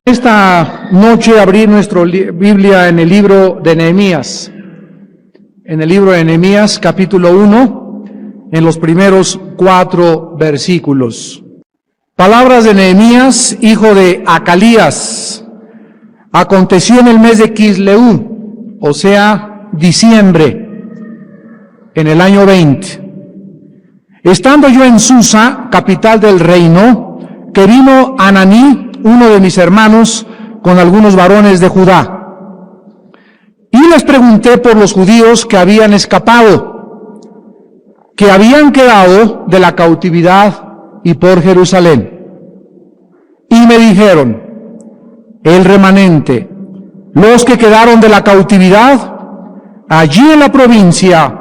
Esta noche abrir nuestra Biblia en el libro de Nehemías. En el libro de Nehemías, capítulo 1, en los primeros 4 versículos. Palabras de Nehemías, hijo de Acalías. Aconteció en el mes de Quisleu, o sea, diciembre, en el año 20. Estando yo en Susa, capital del reino, que vino Ananí, uno de mis hermanos, con algunos varones de Judá. Y les pregunté por los judíos que habían escapado, que habían quedado de la cautividad y por Jerusalén. Y me dijeron, el remanente, los que quedaron de la cautividad, allí en la provincia,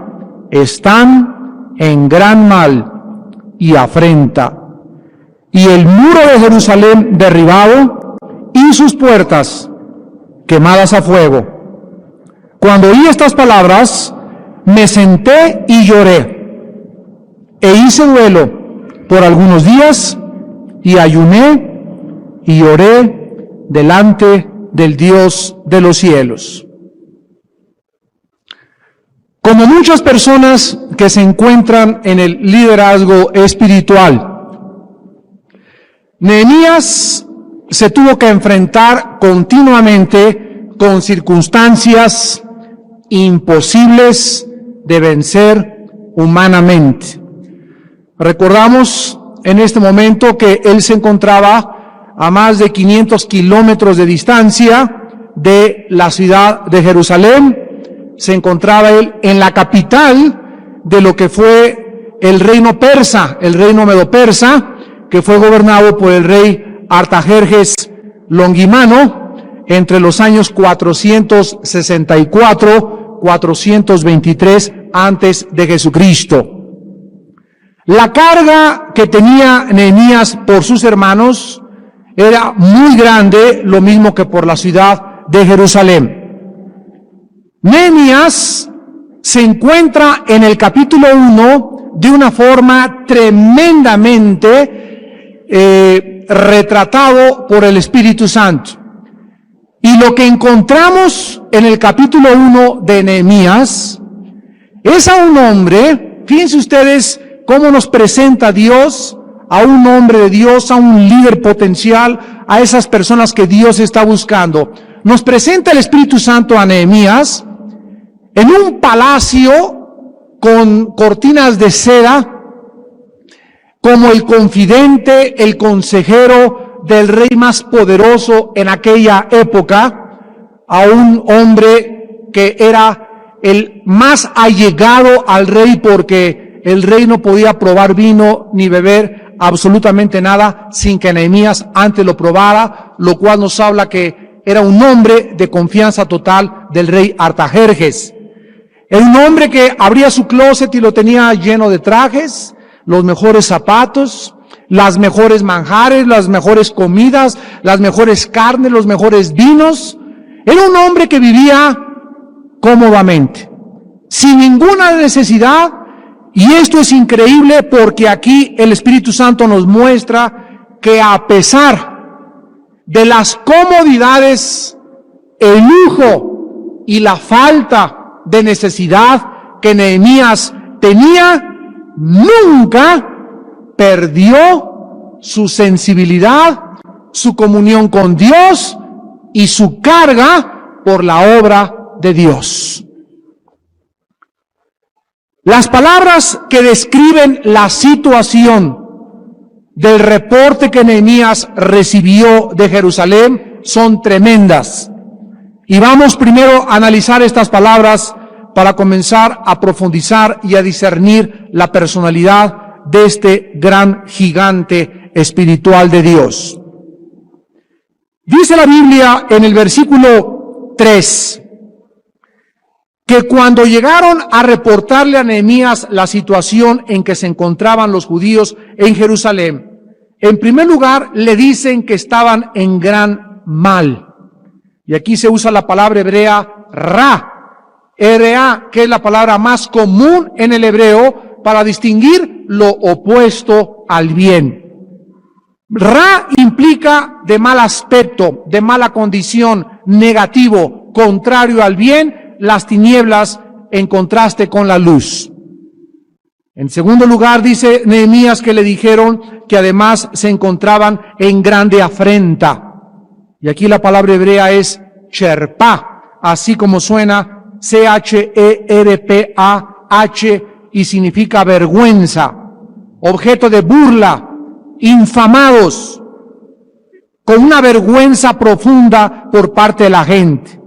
están en gran mal y afrenta. Y el muro de Jerusalén derribado, y sus puertas quemadas a fuego. Cuando oí estas palabras, me senté y lloré, e hice duelo por algunos días, y ayuné y oré delante del Dios de los cielos. Como muchas personas que se encuentran en el liderazgo espiritual, Nehemías se tuvo que enfrentar continuamente con circunstancias imposibles de vencer humanamente. Recordamos en este momento que él se encontraba a más de 500 kilómetros de distancia de la ciudad de Jerusalén. Se encontraba él en la capital de lo que fue el reino persa, el reino medo-persa, que fue gobernado por el rey Artajerjes Longimano entre los años 464-423 antes de Jesucristo. La carga que tenía Nehemías por sus hermanos era muy grande, lo mismo que por la ciudad de Jerusalén. Nehemías se encuentra en el capítulo 1 de una forma tremendamente retratado por el Espíritu Santo. Y lo que encontramos en el capítulo 1 de Nehemías es a un hombre, fíjense ustedes cómo nos presenta Dios, a un hombre de Dios, a un líder potencial, a esas personas que Dios está buscando. Nos presenta el Espíritu Santo a Nehemías en un palacio con cortinas de seda, como el confidente, el consejero del rey más poderoso en aquella época, a un hombre que era el más allegado al rey, porque el rey no podía probar vino ni beber absolutamente nada sin que Nehemías antes lo probara, lo cual nos habla que era un hombre de confianza total del rey Artajerjes. Era un hombre que abría su closet y lo tenía lleno de trajes, los mejores zapatos, las mejores manjares, las mejores comidas, las mejores carnes, los mejores vinos. Era un hombre que vivía cómodamente, sin ninguna necesidad. Y esto es increíble porque aquí el Espíritu Santo nos muestra que a pesar de las comodidades, el lujo y la falta de necesidad que Nehemías tenía, nunca perdió su sensibilidad, su comunión con Dios y su carga por la obra de Dios. Las palabras que describen la situación del reporte que Nehemías recibió de Jerusalén son tremendas. Y vamos primero a analizar estas palabras para comenzar a profundizar y a discernir la personalidad de este gran gigante espiritual de Dios. Dice la Biblia en el versículo 3, que cuando llegaron a reportarle a Nehemías la situación en que se encontraban los judíos en Jerusalén, en primer lugar le dicen que estaban en gran mal. Y aquí se usa la palabra hebrea ra, R-A, que es la palabra más común en el hebreo para distinguir lo opuesto al bien. Ra implica de mal aspecto, de mala condición, negativo, contrario al bien, las tinieblas en contraste con la luz. En segundo lugar, dice Nehemías que le dijeron que además se encontraban en grande afrenta. Y aquí la palabra hebrea es cherpa, así como suena C-H-E-R-P-A-H, y significa vergüenza, objeto de burla, infamados, con una vergüenza profunda por parte de la gente.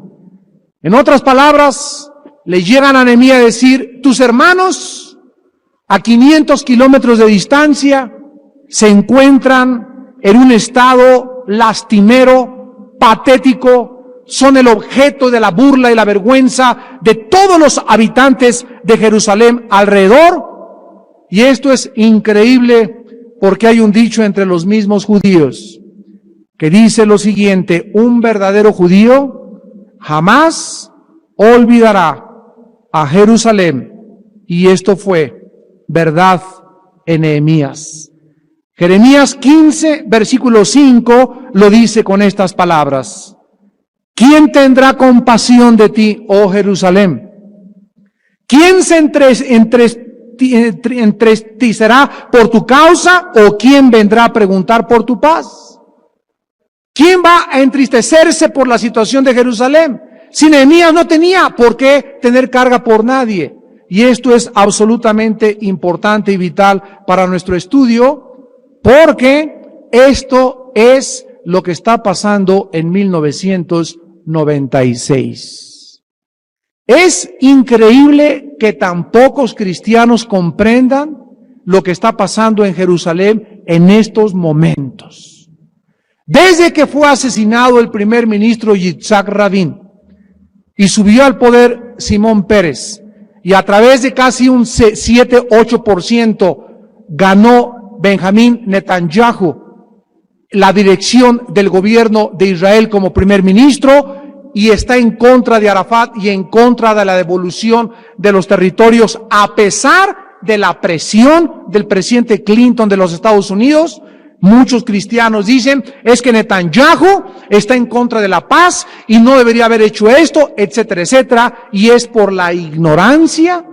En otras palabras, le llegan a Nehemías a decir, tus hermanos a 500 kilómetros de distancia se encuentran en un estado lastimero, patético, son el objeto de la burla y la vergüenza de todos los habitantes de Jerusalén alrededor. Y esto es increíble porque hay un dicho entre los mismos judíos que dice lo siguiente: un verdadero judío jamás olvidará a Jerusalén. Y esto fue verdad en Nehemías. Jeremías 15, versículo 5, lo dice con estas palabras: ¿quién tendrá compasión de ti, oh Jerusalén? ¿Quién se entristecerá por tu causa, o quién vendrá a preguntar por tu paz? ¿Quién va a entristecerse por la situación de Jerusalén? Si Nehemías no tenía por qué tener carga por nadie. Y esto es absolutamente importante y vital para nuestro estudio, porque esto es lo que está pasando en 1996. Es increíble que tan pocos cristianos comprendan lo que está pasando en Jerusalén en estos momentos. Desde que fue asesinado el primer ministro Yitzhak Rabin y subió al poder Simón Pérez, y a través de casi un 7-8% ganó Benjamín Netanyahu la dirección del gobierno de Israel como primer ministro, y está en contra de Arafat y en contra de la devolución de los territorios, a pesar de la presión del presidente Clinton de los Estados Unidos. Muchos cristianos dicen, es que Netanyahu está en contra de la paz y no debería haber hecho esto, etcétera, etcétera. Y es por la ignorancia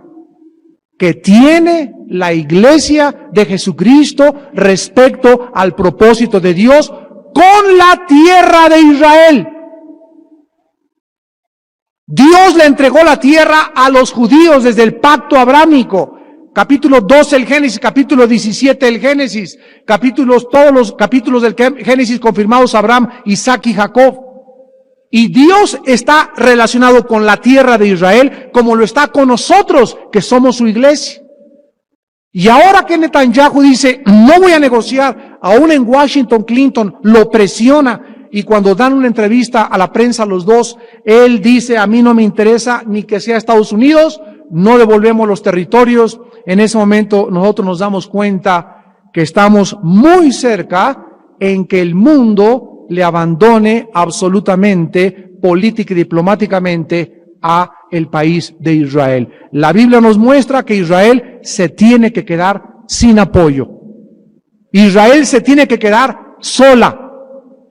que tiene la iglesia de Jesucristo respecto al propósito de Dios con la tierra de Israel. Dios le entregó la tierra a los judíos desde el pacto abrámico. Capítulo 12 del Génesis, capítulo 17 del Génesis, todos los capítulos del Génesis confirmados a Abraham, Isaac y Jacob. Y Dios está relacionado con la tierra de Israel como lo está con nosotros, que somos su iglesia. Y ahora que Netanyahu dice, no voy a negociar, aún en Washington Clinton lo presiona, y cuando dan una entrevista a la prensa los dos, él dice, a mí no me interesa ni que sea Estados Unidos, no devolvemos los territorios. En ese momento nosotros nos damos cuenta que estamos muy cerca en que el mundo le abandone absolutamente, política y diplomáticamente, a el país de Israel. La Biblia nos muestra que Israel se tiene que quedar sin apoyo. Israel se tiene que quedar sola.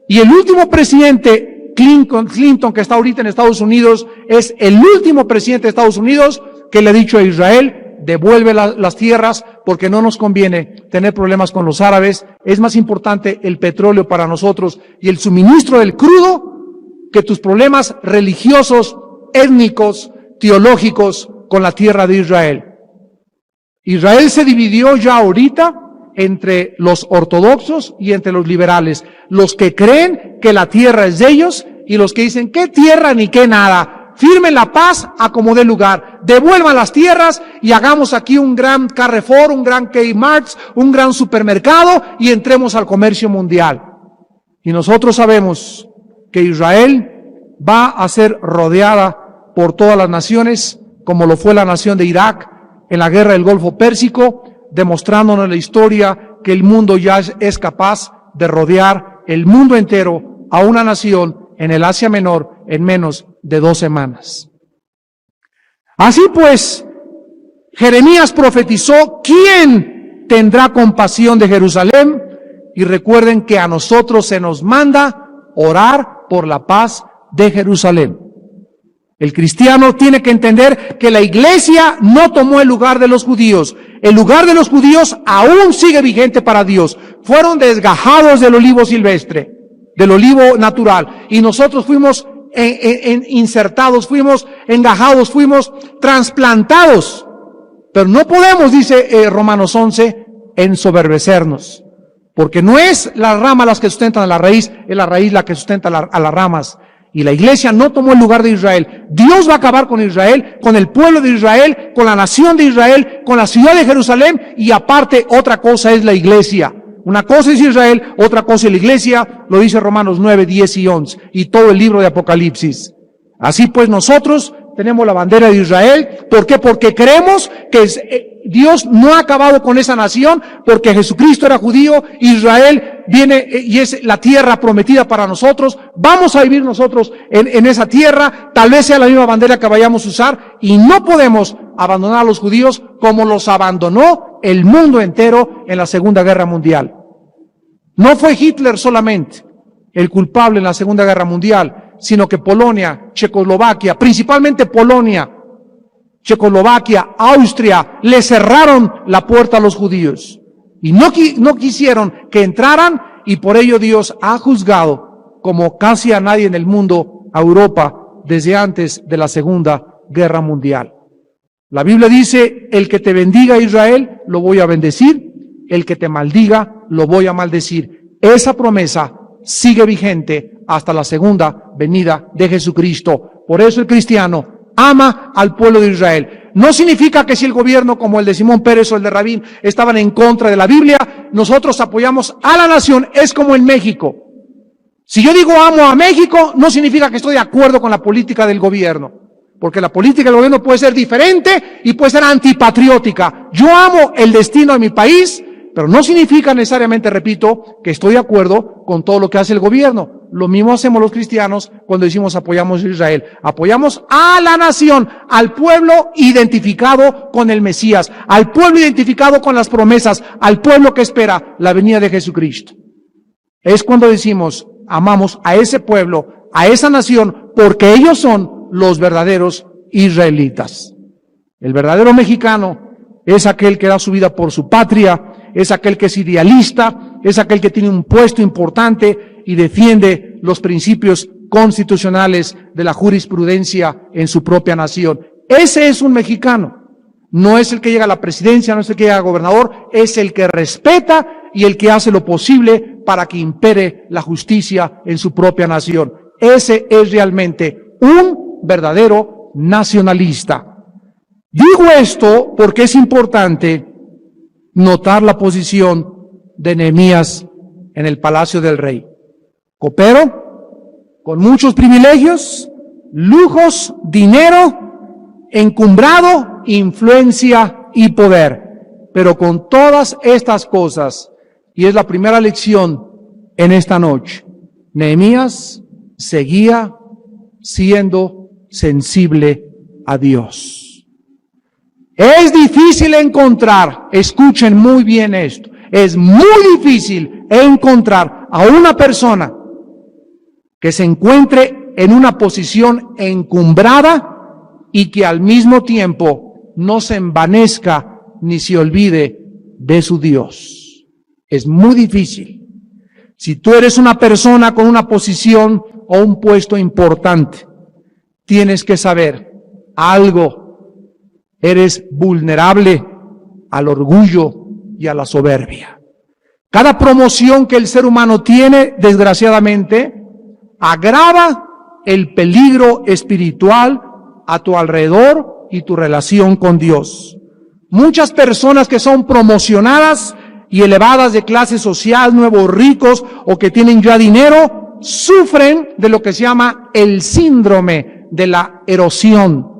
Y el último presidente, Clinton, que está ahorita en Estados Unidos, es el último presidente de Estados Unidos que le ha dicho a Israel, devuelve las tierras porque no nos conviene tener problemas con los árabes. Es más importante el petróleo para nosotros y el suministro del crudo que tus problemas religiosos, étnicos, teológicos con la tierra de Israel. Israel se dividió ya ahorita entre los ortodoxos y entre los liberales, los que creen que la tierra es de ellos y los que dicen, ¿qué tierra ni qué nada? Firmen la paz a como dé lugar, devuelvan las tierras y hagamos aquí un gran Carrefour, un gran Kmart, un gran supermercado y entremos al comercio mundial. Y nosotros sabemos que Israel va a ser rodeada por todas las naciones, como lo fue la nación de Irak en la guerra del Golfo Pérsico, demostrándonos en la historia que el mundo ya es capaz de rodear el mundo entero a una nación en el Asia Menor en menos de 2 semanas. Así pues, Jeremías profetizó, ¿quién tendrá compasión de Jerusalén? Y recuerden que a nosotros se nos manda orar por la paz de Jerusalén. El cristiano tiene que entender que la iglesia no tomó el lugar de los judíos. El lugar de los judíos aún sigue vigente para Dios. Fueron desgajados del olivo silvestre, del olivo natural. Y nosotros fuimos insertados, fuimos engajados, fuimos trasplantados. Pero no podemos, dice Romanos 11, ensoberbecernos. Porque no es las ramas las que sustentan a la raíz, es la raíz la que sustenta a las ramas. Y la iglesia no tomó el lugar de Israel. Dios va a acabar con Israel, con el pueblo de Israel, con la nación de Israel, con la ciudad de Jerusalén, y aparte otra cosa es la iglesia. Una cosa es Israel, otra cosa es la iglesia, lo dice Romanos 9, 10 y 11, y todo el libro de Apocalipsis. Así pues nosotros tenemos la bandera de Israel. ¿Por qué? Porque creemos que Dios no ha acabado con esa nación, porque Jesucristo era judío, Israel viene y es la tierra prometida para nosotros. Vamos a vivir nosotros en esa tierra, tal vez sea la misma bandera que vayamos a usar, y no podemos abandonar a los judíos como los abandonó el mundo entero en la Segunda Guerra Mundial. No fue Hitler solamente el culpable en la Segunda Guerra Mundial, sino que Polonia, Checoslovaquia, principalmente Polonia, Checoslovaquia, Austria, le cerraron la puerta a los judíos. Y no quisieron que entraran, y por ello Dios ha juzgado, como casi a nadie en el mundo, a Europa, desde antes de la Segunda Guerra Mundial. La Biblia dice, el que te bendiga Israel, lo voy a bendecir, el que te maldiga, lo voy a maldecir. Esa promesa sigue vigente hasta la segunda venida de Jesucristo. Por eso el cristiano ama al pueblo de Israel. No significa que si el gobierno como el de Simón Pérez o el de Rabín estaban en contra de la Biblia, nosotros apoyamos a la nación. Es como en México. Si yo digo amo a México, no significa que estoy de acuerdo con la política del gobierno, porque la política del gobierno puede ser diferente y puede ser antipatriótica. Yo amo el destino de mi país, pero no significa necesariamente, repito, que estoy de acuerdo con todo lo que hace el gobierno. Lo mismo hacemos los cristianos cuando decimos apoyamos a Israel. Apoyamos a la nación, al pueblo identificado con el Mesías, al pueblo identificado con las promesas, al pueblo que espera la venida de Jesucristo. Es cuando decimos amamos a ese pueblo, a esa nación, porque ellos son los verdaderos israelitas. El verdadero mexicano es aquel que da su vida por su patria, es aquel que es idealista, es aquel que tiene un puesto importante y defiende los principios constitucionales de la jurisprudencia en su propia nación. Ese es un mexicano. No es el que llega a la presidencia, no es el que llega a gobernador, es el que respeta y el que hace lo posible para que impere la justicia en su propia nación. Ese es realmente un verdadero nacionalista. Digo esto porque es importante notar la posición de Nehemías en el palacio del rey. Copero, con muchos privilegios, lujos, dinero, encumbrado, influencia y poder. Pero con todas estas cosas, y es la primera lección en esta noche, Nehemías seguía siendo sensible a Dios. Es difícil encontrar, escuchen muy bien esto, es muy difícil encontrar a una persona que se encuentre en una posición encumbrada y que al mismo tiempo no se envanezca ni se olvide de su Dios. Es muy difícil. Si tú eres una persona con una posición o un puesto importante, tienes que saber algo. Eres vulnerable al orgullo y a la soberbia. Cada promoción que el ser humano tiene, desgraciadamente, agrava el peligro espiritual a tu alrededor y tu relación con Dios. Muchas personas que son promocionadas y elevadas de clase social, nuevos ricos o que tienen ya dinero, sufren de lo que se llama el síndrome de la erosión.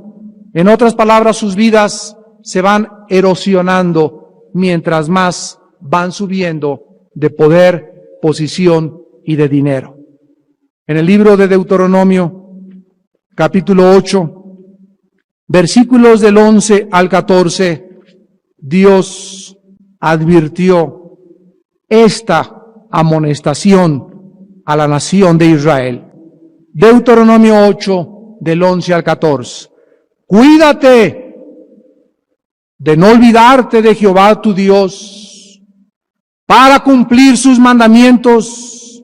En otras palabras, sus vidas se van erosionando mientras más van subiendo de poder, posición y de dinero. En el libro de Deuteronomio, capítulo 8, versículos del 11 al 14, Dios advirtió, esta amonestación a la nación de Israel. Deuteronomio 8, del 11 al 14. Cuídate de no olvidarte de Jehová tu Dios, para cumplir sus mandamientos,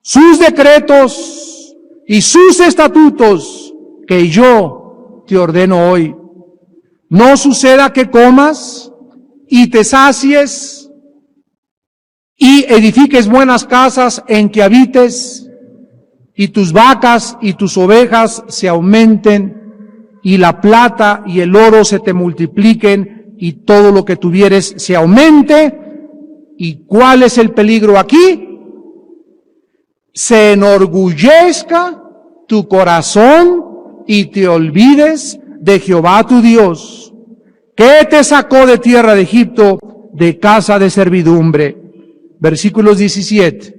sus decretos y sus estatutos que yo te ordeno hoy. No suceda que comas y te sacies y edifiques buenas casas en que habites, y tus vacas y tus ovejas se aumenten, y la plata y el oro se te multipliquen, y todo lo que tuvieres se aumente. ¿Y cuál es el peligro aquí? Se enorgullezca tu corazón y te olvides de Jehová tu Dios, que te sacó de tierra de Egipto, de casa de servidumbre. Versículos 17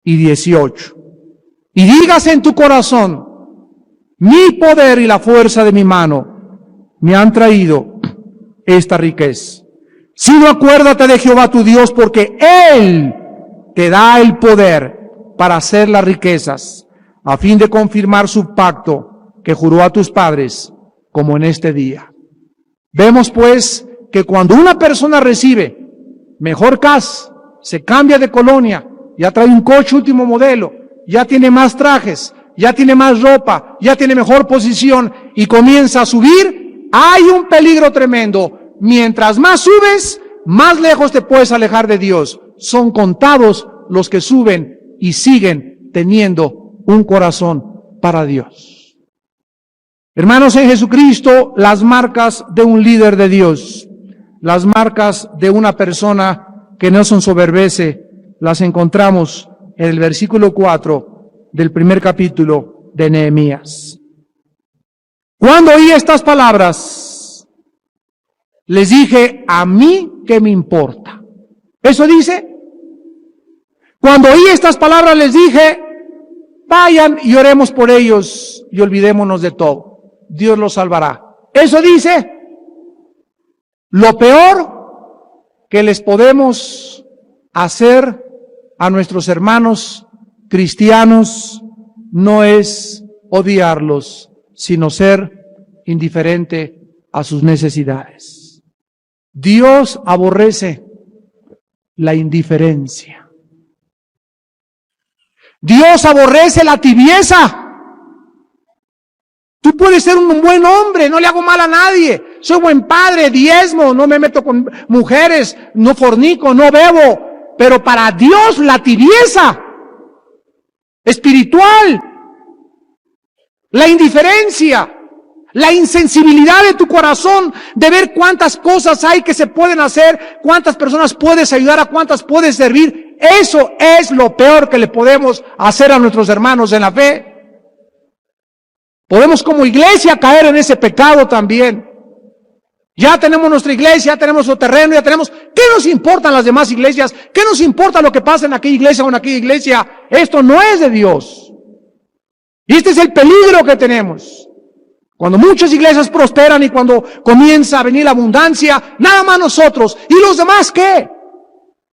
y 18. Y digas en tu corazón: mi poder y la fuerza de mi mano me han traído esta riqueza. Sino acuérdate de Jehová tu Dios, porque Él te da el poder para hacer las riquezas, a fin de confirmar su pacto que juró a tus padres, como en este día. Vemos pues que cuando una persona recibe mejor casa, se cambia de colonia, ya trae un coche último modelo, ya tiene más trajes, ya tiene más ropa, ya tiene mejor posición y comienza a subir, hay un peligro tremendo. Mientras más subes, más lejos te puedes alejar de Dios. Son contados los que suben y siguen teniendo un corazón para Dios. Hermanos en Jesucristo, las marcas de un líder de Dios, las marcas de una persona que no se ensoberbece, las encontramos en el versículo 4 del primer capítulo de Nehemías. Cuando oí estas palabras, les dije: a mí qué me importa. Eso dice. Cuando oí estas palabras les dije: vayan y oremos por ellos y olvidémonos de todo. Dios los salvará. Eso dice. Lo peor que les podemos hacer a nuestros hermanos cristianos no es odiarlos, sino ser indiferente a sus necesidades. Dios aborrece la indiferencia. Dios aborrece la tibieza. Tú puedes ser un buen hombre, no le hago mal a nadie, soy buen padre, diezmo, no me meto con mujeres, no fornico, no bebo, pero para Dios la tibieza espiritual, la indiferencia, la insensibilidad de tu corazón de ver cuántas cosas hay que se pueden hacer, cuántas personas puedes ayudar, a cuántas puedes servir, eso es lo peor que le podemos hacer a nuestros hermanos en la fe. Podemos como iglesia caer en ese pecado también. Ya tenemos nuestra iglesia, ya tenemos nuestro terreno, ya tenemos... ¿Qué nos importan las demás iglesias? ¿Qué nos importa lo que pasa en aquella iglesia o en aquella iglesia? Esto no es de Dios. Y este es el peligro que tenemos. Cuando muchas iglesias prosperan y cuando comienza a venir la abundancia, nada más nosotros. ¿Y los demás qué?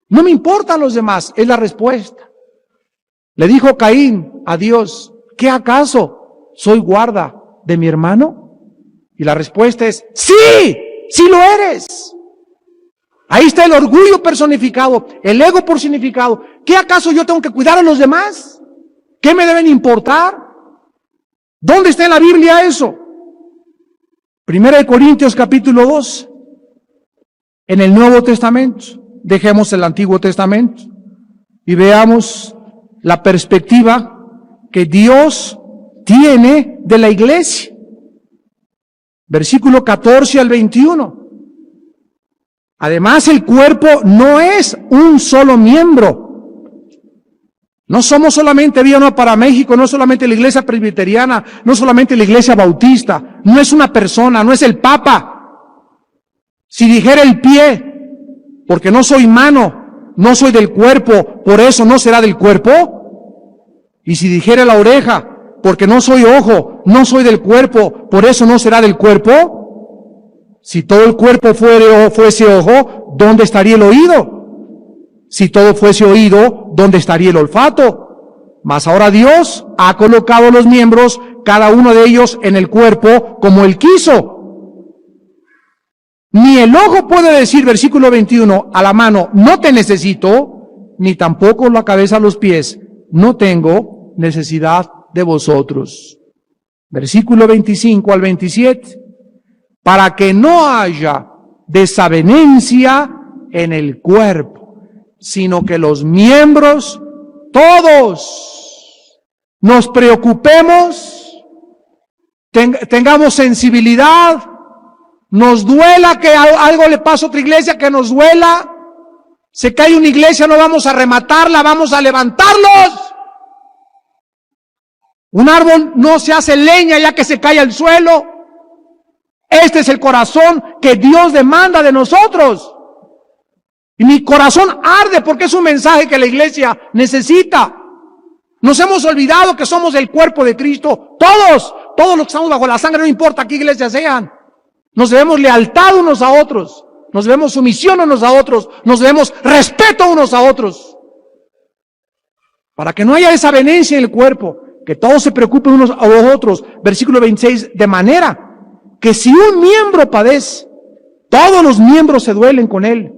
No me importan los demás, es la respuesta. Le dijo Caín a Dios: ¿qué acaso soy guarda de mi hermano? Y la respuesta es: sí, sí lo eres. Ahí está el orgullo personificado, el ego personificado. ¿Qué acaso yo tengo que cuidar a los demás? ¿Qué me deben importar? ¿Dónde está en la Biblia eso? Primera de Corintios capítulo 2, en el Nuevo Testamento. Dejemos el Antiguo Testamento y veamos la perspectiva que Dios tiene de la iglesia. Versículo 14 al 21. Además, el cuerpo no es un solo miembro. No somos solamente Vía Nueva para México, no solamente la iglesia presbiteriana, no solamente la iglesia bautista, no es una persona, no es el Papa. Si dijera el pie, porque no soy mano, no soy del cuerpo, por eso no será del cuerpo. Y si dijera la oreja, porque no soy ojo, no soy del cuerpo, por eso no será del cuerpo. Si todo el cuerpo fuese ojo, ¿dónde estaría el oído? Si todo fuese oído, ¿dónde estaría el olfato? Mas ahora Dios ha colocado los miembros, cada uno de ellos en el cuerpo, como Él quiso. Ni el ojo puede decir, versículo 21, a la mano, no te necesito, ni tampoco la cabeza a los pies, no tengo necesidad de vosotros. Versículo 25 al 27, para que no haya desavenencia en el cuerpo, sino que los miembros, todos, nos preocupemos, tengamos sensibilidad, nos duela que algo le pase a otra iglesia, que nos duela. Se cae una iglesia, no vamos a rematarla, vamos a levantarlos. Un árbol no se hace leña ya que se cae al suelo. Este es el corazón que Dios demanda de nosotros. Y mi corazón arde porque es un mensaje que la iglesia necesita. Nos hemos olvidado que somos el cuerpo de Cristo. Todos los que estamos bajo la sangre, no importa qué iglesia sean. Nos debemos lealtad unos a otros, nos debemos sumisión unos a otros, nos debemos respeto unos a otros. Para que no haya desavenencia en el cuerpo, que todos se preocupen unos a los otros. Versículo 26, de manera que si un miembro padece, todos los miembros se duelen con él.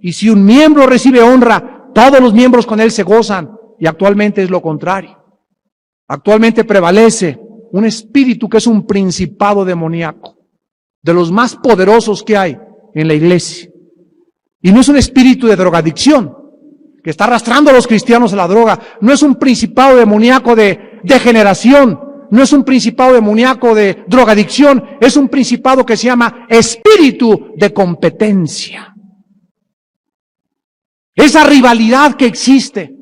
Y si un miembro recibe honra, todos los miembros con él se gozan. Y actualmente es lo contrario. Actualmente prevalece un espíritu que es un principado demoníaco, de los más poderosos que hay en la iglesia. Y no es un espíritu de drogadicción que está arrastrando a los cristianos a la droga. No es un principado demoníaco de degeneración. No es un principado demoníaco de drogadicción. Es un principado que se llama espíritu de competencia. Esa rivalidad que existe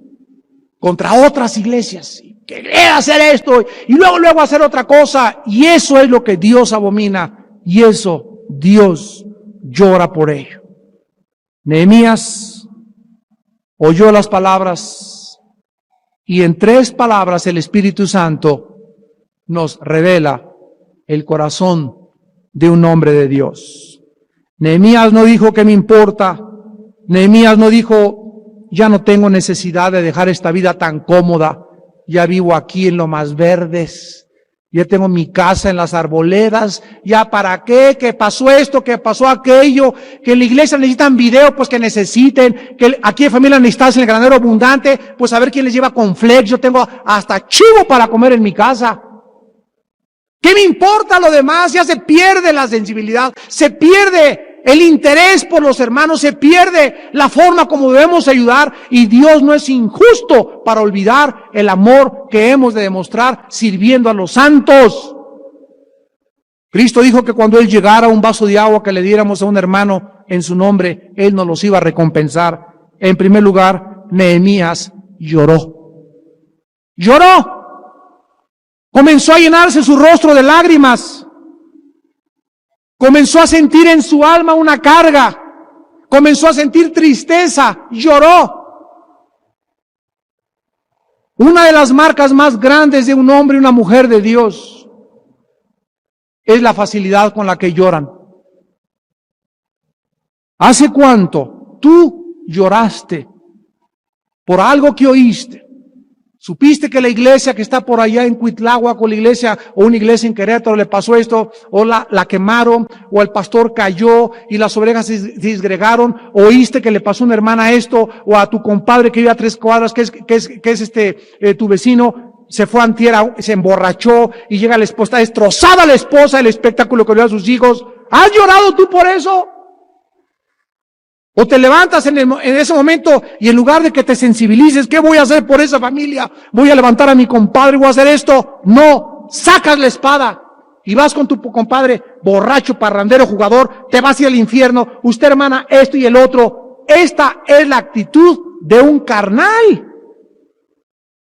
contra otras iglesias, querer hacer esto y luego hacer otra cosa, y eso es lo que Dios abomina. Y eso Dios llora por ello. Nehemías oyó las palabras y en 3 palabras el Espíritu Santo nos revela el corazón de un hombre de Dios. Nehemías no dijo ¿qué me importa? Nehemías no dijo ya no tengo necesidad de dejar esta vida tan cómoda, ya vivo aquí en lo más verdes. Ya tengo mi casa en las arboledas, ya para qué, que pasó esto, que pasó aquello, que en la iglesia necesitan video, pues que necesiten, que aquí en familia necesitas en el granero abundante, pues a ver quién les lleva cornflakes, yo tengo hasta chivo para comer en mi casa. ¿Qué me importa lo demás? Ya se pierde la sensibilidad, se pierde el interés por los hermanos, se pierde la forma como debemos ayudar, y Dios no es injusto para olvidar el amor que hemos de demostrar sirviendo a los santos. Cristo dijo que cuando Él llegara un vaso de agua que le diéramos a un hermano en su nombre, Él nos los iba a recompensar. En primer lugar, Nehemías lloró. Lloró. Comenzó a llenarse su rostro de lágrimas. Comenzó a sentir en su alma una carga, comenzó a sentir tristeza, lloró. Una de las marcas más grandes de un hombre y una mujer de Dios es la facilidad con la que lloran. ¿Hace cuánto tú lloraste por algo que oíste? ¿Supiste que la iglesia que está por allá en Cuitláhuac, o la iglesia, o una iglesia en Querétaro le pasó esto, o la quemaron, o el pastor cayó y las ovejas se disgregaron? ¿Oíste que le pasó a una hermana esto, o a tu compadre que vive a 3 cuadras, que es tu vecino, se fue antier, se emborrachó y llega la esposa, está destrozada la esposa, el espectáculo que dio a sus hijos? ¿Has llorado tú por eso? O te levantas en ese momento y en lugar de que te sensibilices, ¿qué voy a hacer por esa familia? ¿Voy a levantar a mi compadre? ¿Voy a hacer esto? No, sacas la espada y vas con tu compadre borracho, parrandero, jugador, te vas a ir al infierno. Usted, hermana, esto y el otro. Esta es la actitud de un carnal.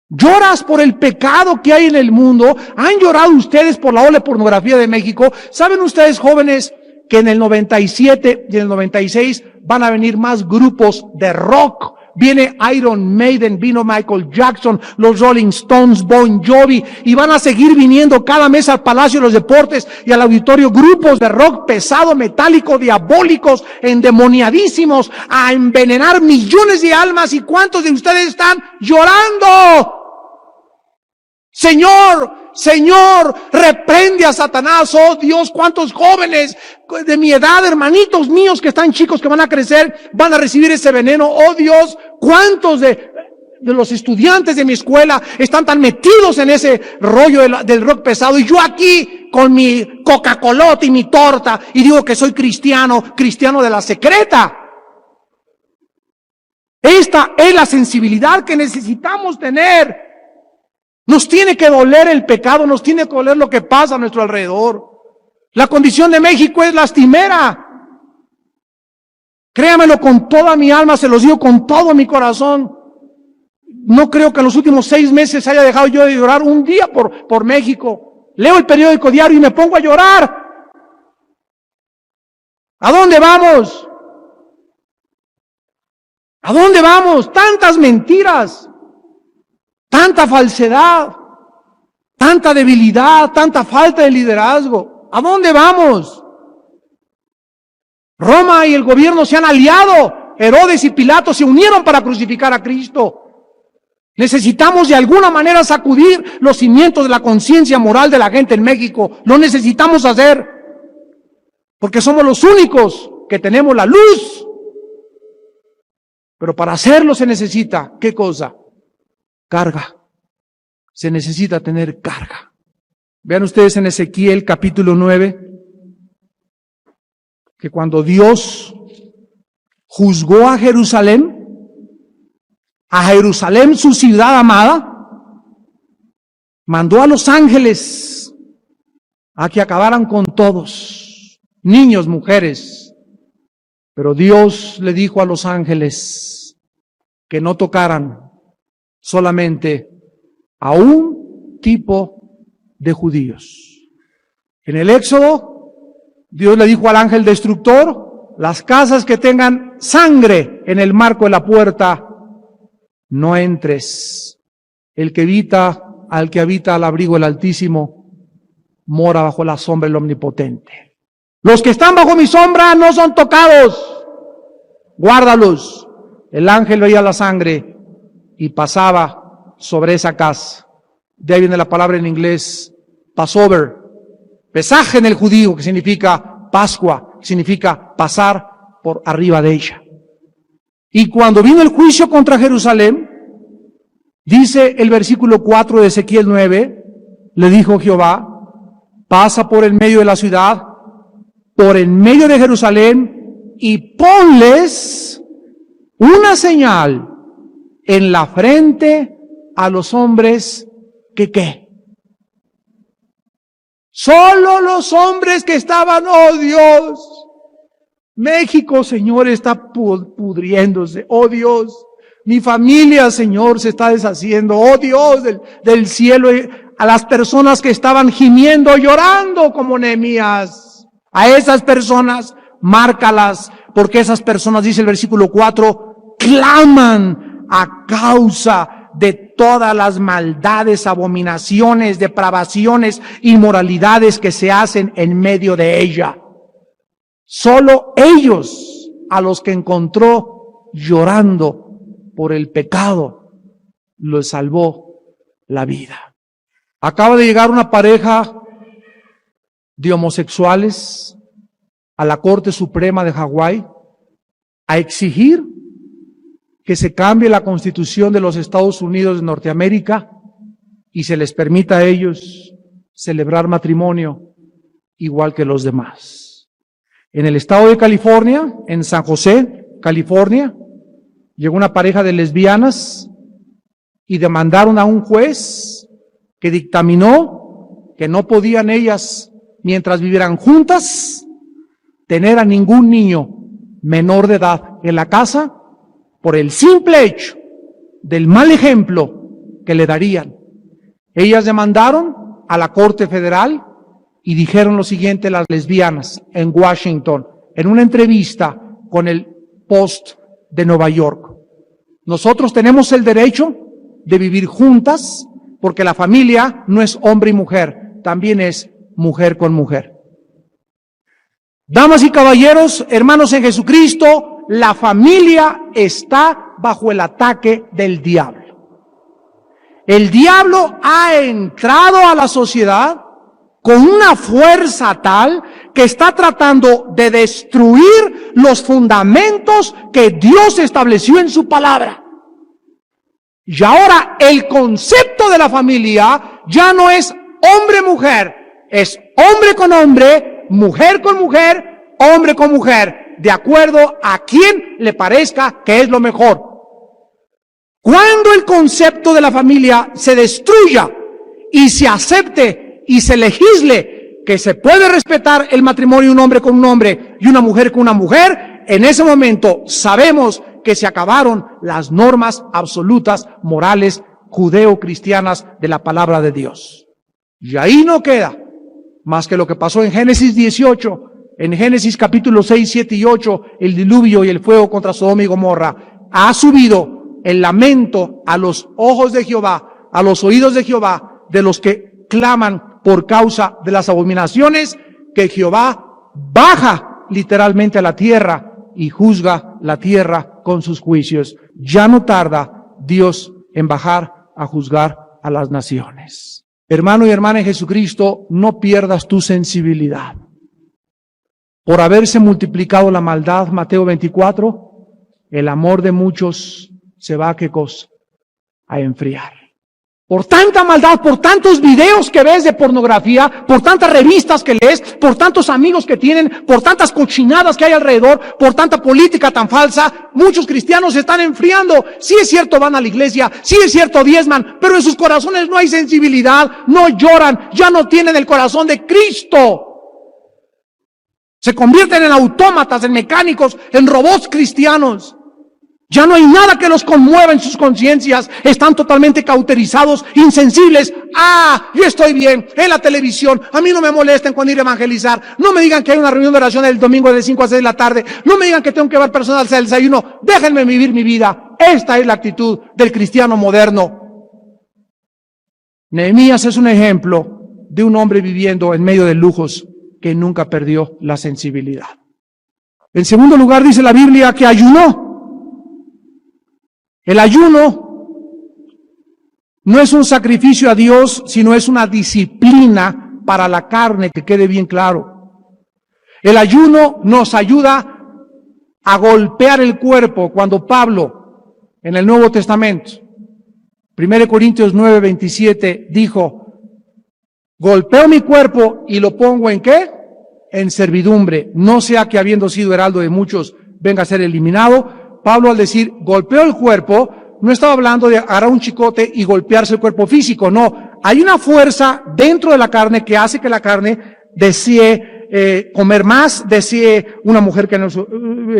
Lloras por el pecado que hay en el mundo. ¿Han llorado ustedes por la ola de pornografía de México? ¿Saben ustedes, jóvenes, que en el 97 y en el 96 van a venir más grupos de rock viene Iron Maiden, vino Michael Jackson, los Rolling Stones, Bon Jovi, y van a seguir viniendo cada mes al Palacio de los Deportes y al auditorio grupos de rock pesado, metálico, diabólicos, endemoniadísimos, a envenenar millones de almas. ¿Y cuántos de ustedes están llorando? Señor, reprende a Satanás. Oh Dios, cuántos jóvenes de mi edad, hermanitos míos que están chicos, que van a crecer, van a recibir ese veneno. Oh Dios, cuántos de los estudiantes de mi escuela están tan metidos en ese rollo del rock pesado, y yo aquí con mi Coca-Cola y mi torta, y digo que soy cristiano de la secreta. Esta es la sensibilidad que necesitamos tener. Nos tiene que doler el pecado, nos tiene que doler lo que pasa a nuestro alrededor. La condición de México es lastimera. Créamelo con toda mi alma, se los digo con todo mi corazón. No creo que en los últimos 6 meses haya dejado yo de llorar un día por México. Leo el periódico diario y me pongo a llorar. ¿A dónde vamos? ¿A dónde vamos? Tantas mentiras. Tanta falsedad, tanta debilidad, tanta falta de liderazgo. ¿A dónde vamos? Roma y el gobierno se han aliado. Herodes y Pilato se unieron para crucificar a Cristo. Necesitamos de alguna manera sacudir los cimientos de la conciencia moral de la gente en México. Lo necesitamos hacer, porque somos los únicos que tenemos la luz. Pero para hacerlo se necesita, ¿qué cosa? Carga. Se necesita tener carga. Vean ustedes en Ezequiel capítulo 9, que cuando Dios juzgó a Jerusalén su ciudad amada, mandó a los ángeles a que acabaran con todos, niños, mujeres. Pero Dios le dijo a los ángeles que no tocaran solamente a un tipo de judíos. En el Éxodo, Dios le dijo al ángel destructor: las casas que tengan sangre en el marco de la puerta, no entres. Al que habita al abrigo del Altísimo, mora bajo la sombra del Omnipotente. Los que están bajo mi sombra no son tocados. Guárdalos. El ángel veía la sangre y pasaba sobre esa casa. De ahí viene la palabra en inglés Passover, pesaje en el judío, que significa Pascua, que significa pasar por arriba de ella. Y cuando vino el juicio contra Jerusalén, dice el versículo 4 de Ezequiel 9, le dijo Jehová: pasa por el medio de la ciudad, por en medio de Jerusalén, y ponles una señal en la frente a los hombres que ¿qué? Solo los hombres que estaban, oh Dios, México, Señor, está pudriéndose, oh Dios, mi familia, Señor, se está deshaciendo, oh Dios del cielo, a las personas que estaban gimiendo, llorando como Nehemías, a esas personas, márcalas, porque esas personas, dice el versículo 4, claman a causa de todas las maldades, abominaciones, depravaciones, inmoralidades que se hacen en medio de ella. Solo ellos, a los que encontró llorando por el pecado, les salvó la vida. Acaba de llegar una pareja de homosexuales a la Corte Suprema de Hawái a exigir que se cambie la Constitución de los Estados Unidos de Norteamérica y se les permita a ellos celebrar matrimonio igual que los demás. En el estado de California, en San José, California, llegó una pareja de lesbianas y demandaron a un juez que dictaminó que no podían ellas, mientras vivieran juntas, tener a ningún niño menor de edad en la casa, por el simple hecho del mal ejemplo que le darían. Ellas demandaron a la Corte Federal y dijeron lo siguiente las lesbianas en Washington, en una entrevista con el Post de Nueva York: Nosotros tenemos el derecho de vivir juntas, porque la familia no es hombre y mujer, también es mujer con mujer. Damas y caballeros, hermanos en Jesucristo, la familia está bajo el ataque del diablo. El diablo ha entrado a la sociedad con una fuerza tal que está tratando de destruir los fundamentos que Dios estableció en su palabra. Y ahora el concepto de la familia ya no es hombre-mujer, es hombre con hombre, mujer con mujer, hombre con mujer, de acuerdo a quien le parezca que es lo mejor. Cuando el concepto de la familia se destruya y se acepte y se legisle que se puede respetar el matrimonio de un hombre con un hombre y una mujer con una mujer, en ese momento sabemos que se acabaron las normas absolutas morales judeo-cristianas de la palabra de Dios. Y ahí no queda más que lo que pasó en Génesis 18, en Génesis capítulo 6, 7 y 8, el diluvio y el fuego contra Sodoma y Gomorra. Ha subido el lamento a los ojos de Jehová, a los oídos de Jehová, de los que claman por causa de las abominaciones, que Jehová baja literalmente a la tierra y juzga la tierra con sus juicios. Ya no tarda Dios en bajar a juzgar a las naciones. Hermano y hermana en Jesucristo, no pierdas tu sensibilidad. Por haberse multiplicado la maldad, Mateo 24, el amor de muchos se va a ¿qué cosa? A enfriar. Por tanta maldad, por tantos videos que ves de pornografía, por tantas revistas que lees, por tantos amigos que tienen, por tantas cochinadas que hay alrededor, por tanta política tan falsa, muchos cristianos se están enfriando. Sí es cierto, van a la iglesia, sí es cierto, diezman, pero en sus corazones no hay sensibilidad, no lloran, ya no tienen el corazón de Cristo. Se convierten en autómatas, en mecánicos, en robots cristianos. Ya no hay nada que los conmueva en sus conciencias. Están totalmente cauterizados, insensibles. Yo estoy bien en la televisión. A mí no me molesten cuando ir a evangelizar. No me digan que hay una reunión de oración el domingo de 5 a 6 de la tarde. No me digan que tengo que llevar personas al desayuno. Déjenme vivir mi vida. Esta es la actitud del cristiano moderno. Nehemías es un ejemplo de un hombre viviendo en medio de lujos que nunca perdió la sensibilidad. En segundo lugar, dice la Biblia que ayunó. El ayuno no es un sacrificio a Dios, sino es una disciplina para la carne, que quede bien claro. El ayuno nos ayuda a golpear el cuerpo. Cuando Pablo, en el Nuevo Testamento, 1 Corintios 9, 27, dijo, golpeo mi cuerpo y lo pongo ¿en qué? En servidumbre, no sea que habiendo sido heraldo de muchos venga a ser eliminado. Pablo, al decir golpeó el cuerpo, no estaba hablando de agarrar un chicote y golpearse el cuerpo físico, no. Hay una fuerza dentro de la carne que hace que la carne desee comer más, desee una mujer que no es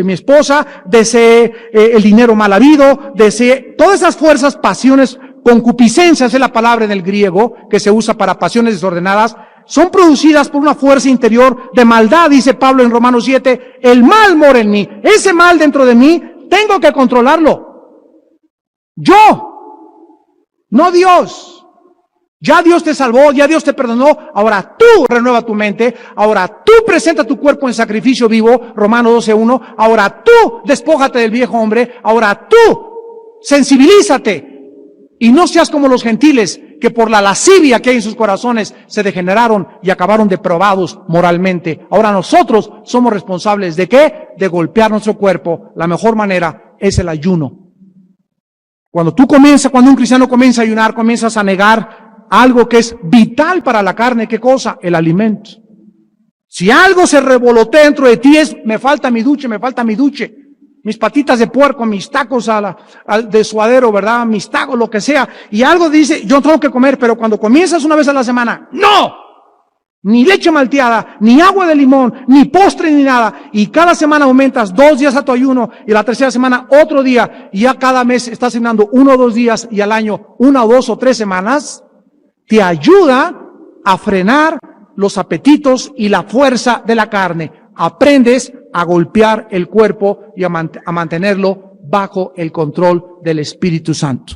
mi esposa, desee el dinero mal habido, desee todas esas fuerzas, pasiones, concupiscencias es la palabra en el griego que se usa para pasiones desordenadas, son producidas por una fuerza interior de maldad, dice Pablo en Romanos 7, el mal mora en mí, ese mal dentro de mí tengo que controlarlo. Yo, no Dios. Ya Dios te salvó, ya Dios te perdonó, ahora tú renueva tu mente, ahora tú presenta tu cuerpo en sacrificio vivo, Romanos 12:1, ahora tú despójate del viejo hombre, ahora tú sensibilízate y no seas como los gentiles que por la lascivia que hay en sus corazones se degeneraron y acabaron deprobados moralmente. Ahora nosotros somos responsables ¿de qué? De golpear nuestro cuerpo. La mejor manera es el ayuno. Cuando un cristiano comienza a ayunar, comienzas a negar algo que es vital para la carne. ¿Qué cosa? El alimento. Si algo se revolotea dentro de ti es, me falta mi duche, mis patitas de puerco, mis tacos de suadero, ¿verdad? Mis tacos, lo que sea. Y algo dice, yo tengo que comer, pero cuando comienzas una vez a la semana, ¡no! Ni leche malteada, ni agua de limón, ni postre, ni nada. Y cada semana aumentas 2 días a tu ayuno, y la tercera semana otro día, y ya cada mes estás ayunando 1 o 2 días, y al año 1 o 2 o 3 semanas, te ayuda a frenar los apetitos y la fuerza de la carne. Aprendes a golpear el cuerpo y a mantenerlo bajo el control del Espíritu Santo.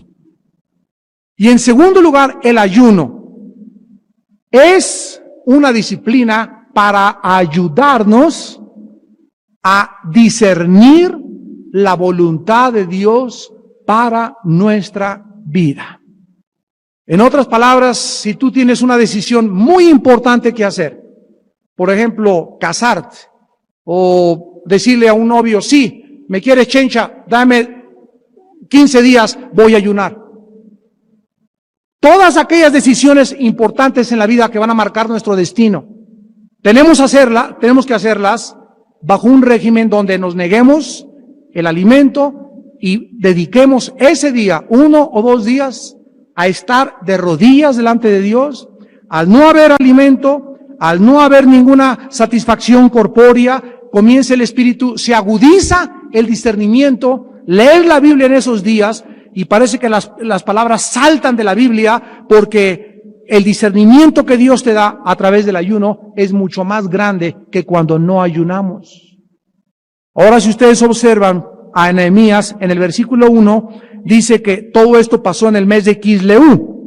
Y en segundo lugar, el ayuno es una disciplina para ayudarnos a discernir la voluntad de Dios para nuestra vida. En otras palabras, si tú tienes una decisión muy importante que hacer, por ejemplo, casarte o decirle a un novio, sí, me quieres chencha, dame 15 días, voy a ayunar. Todas aquellas decisiones importantes en la vida que van a marcar nuestro destino, tenemos que hacerlas bajo un régimen donde nos neguemos el alimento y dediquemos ese día, 1 o 2 días, a estar de rodillas delante de Dios. Al no haber alimento, al no haber ninguna satisfacción corpórea, comienza el espíritu, se agudiza el discernimiento, leer la Biblia en esos días, y parece que las palabras saltan de la Biblia porque el discernimiento que Dios te da a través del ayuno es mucho más grande que cuando no ayunamos. Ahora, si ustedes observan a Nehemías, en el versículo 1, dice que todo esto pasó en el mes de Quisleu.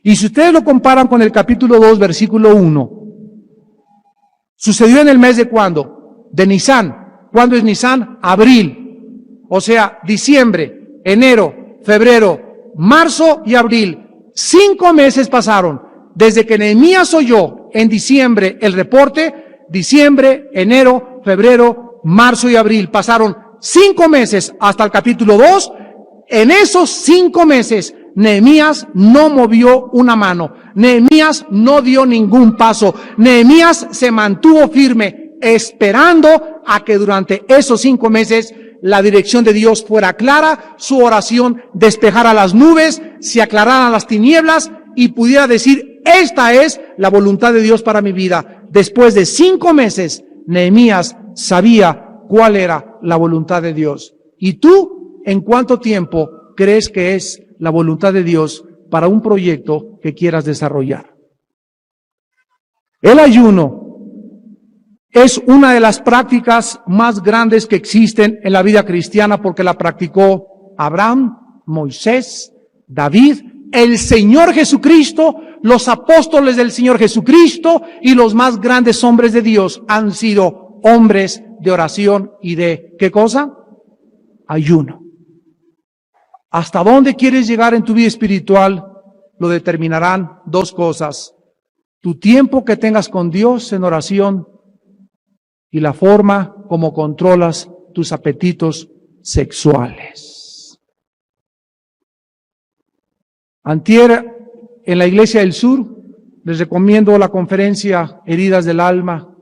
Y si ustedes lo comparan con el capítulo 2, versículo 1, sucedió en el mes de ¿cuándo? De Nisán. ¿Cuándo es Nisán? Abril. O sea, diciembre, enero, febrero, marzo y abril. 5 meses pasaron desde que Nehemías oyó en diciembre el reporte. Diciembre, enero, febrero, marzo y abril. Pasaron 5 meses hasta el capítulo 2. En esos 5 meses, Nehemías no movió una mano. Nehemías no dio ningún paso. Nehemías se mantuvo firme, esperando a que durante esos 5 meses la dirección de Dios fuera clara, su oración despejara las nubes, se aclararan las tinieblas y pudiera decir, esta es la voluntad de Dios para mi vida. Después de 5 meses, Nehemías sabía cuál era la voluntad de Dios. ¿Y tú, en cuánto tiempo crees que es la voluntad de Dios para un proyecto que quieras desarrollar? El ayuno es una de las prácticas más grandes que existen en la vida cristiana porque la practicó Abraham, Moisés, David, el Señor Jesucristo, los apóstoles del Señor Jesucristo y los más grandes hombres de Dios han sido hombres de oración y de, ¿qué cosa? Ayuno. ¿Hasta dónde quieres llegar en tu vida espiritual? Lo determinarán 2 cosas. Tu tiempo que tengas con Dios en oración y la forma como controlas tus apetitos sexuales. Antier, en la Iglesia del Sur, les recomiendo la conferencia Heridas del Alma.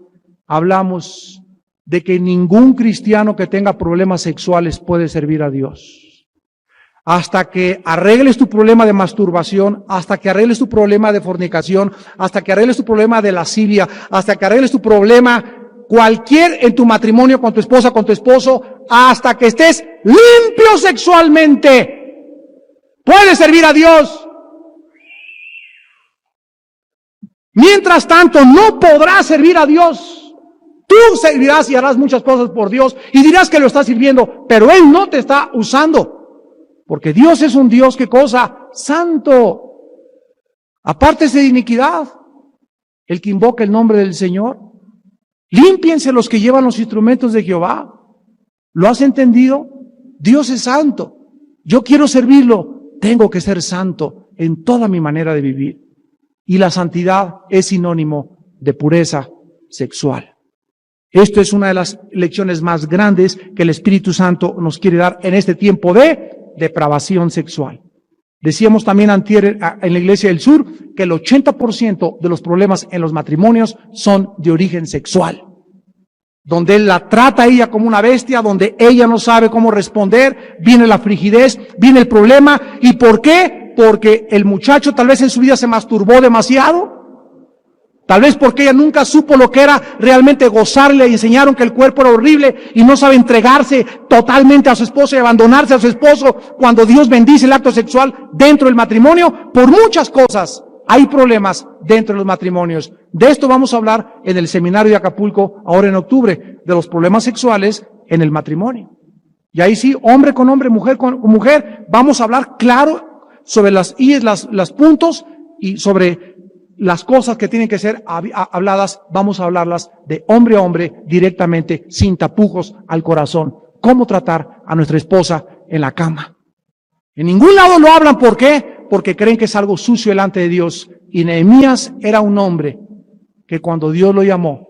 Hablamos de que ningún cristiano que tenga problemas sexuales puede servir a Dios. Hasta que arregles tu problema de masturbación, hasta que arregles tu problema de fornicación, hasta que arregles tu problema de lascivia, hasta que arregles tu problema cualquier en tu matrimonio con tu esposa, con tu esposo, hasta que estés limpio sexualmente, puedes servir a Dios. Mientras tanto, no podrás servir a Dios. Tú servirás y harás muchas cosas por Dios y dirás que lo estás sirviendo, pero Él no te está usando. Porque Dios es un Dios, ¿qué cosa? Santo. Apártese de iniquidad el que invoca el nombre del Señor. Límpiense los que llevan los instrumentos de Jehová. ¿Lo has entendido? Dios es santo. Yo quiero servirlo. Tengo que ser santo en toda mi manera de vivir. Y la santidad es sinónimo de pureza sexual. Esto es una de las lecciones más grandes que el Espíritu Santo nos quiere dar en este tiempo de depravación sexual. Decíamos también antier en la Iglesia del Sur que el 80% de los problemas en los matrimonios son de origen sexual. Donde él la trata a ella como una bestia, donde ella no sabe cómo responder, viene la frigidez, viene el problema. ¿Y por qué? Porque el muchacho tal vez en su vida se masturbó demasiado. Tal vez porque ella nunca supo lo que era realmente gozarle y enseñaron que el cuerpo era horrible y no sabe entregarse totalmente a su esposo y abandonarse a su esposo cuando Dios bendice el acto sexual dentro del matrimonio. Por muchas cosas hay problemas dentro de los matrimonios. De esto vamos a hablar en el seminario de Acapulco ahora en octubre, de los problemas sexuales en el matrimonio. Y ahí sí, hombre con hombre, mujer con mujer, vamos a hablar claro sobre las íes, las puntos, y sobre las cosas que tienen que ser habladas, vamos a hablarlas de hombre a hombre, directamente, sin tapujos al corazón. Cómo tratar a nuestra esposa en la cama. En ningún lado lo hablan, ¿por qué? Porque creen que es algo sucio delante de Dios. Y Nehemías era un hombre que cuando Dios lo llamó,